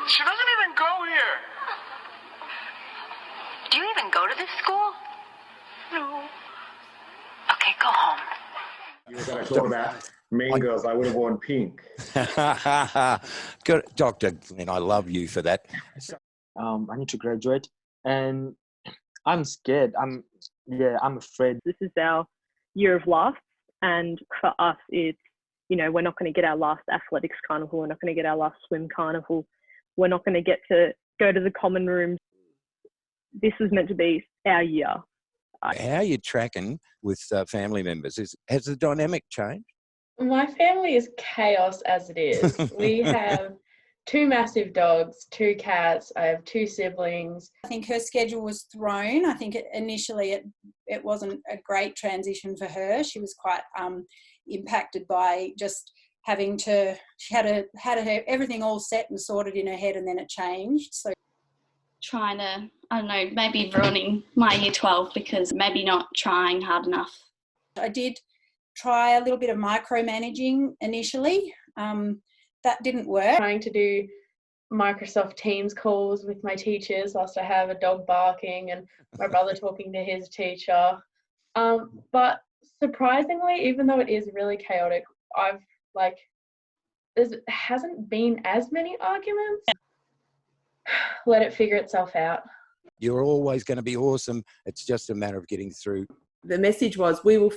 She doesn't even go here. Do you even go to this school? No. Okay, go home. You were going to talk about Mean Girls. I would have worn pink. Good, Dr. Glen, I love you for that. I need to graduate, and I'm scared. I'm afraid. This is our year of last, and for us, it's, you know, we're not going to get our last athletics carnival. We're not going to get our last swim carnival. We're not going to get to go to the common room. This was meant to be our year. How are you tracking with family members? Has the dynamic changed? My family is chaos as it is. We have 2 massive dogs, 2 cats. I have 2 siblings. I think her schedule was thrown. I think initially it wasn't a great transition for her. She was quite impacted by just having to, she had to have everything all set and sorted in her head, and then it changed. So trying to, I don't know, maybe ruining my year 12 because maybe not trying hard enough. I did try a little bit of micromanaging initially. That didn't work. Trying to do Microsoft Teams calls with my teachers whilst I have a dog barking and my brother talking to his teacher. But surprisingly, even though it is really chaotic, there hasn't been as many arguments. Let it figure itself out. You're always going to be awesome. It's just a matter of getting through. The message was, we will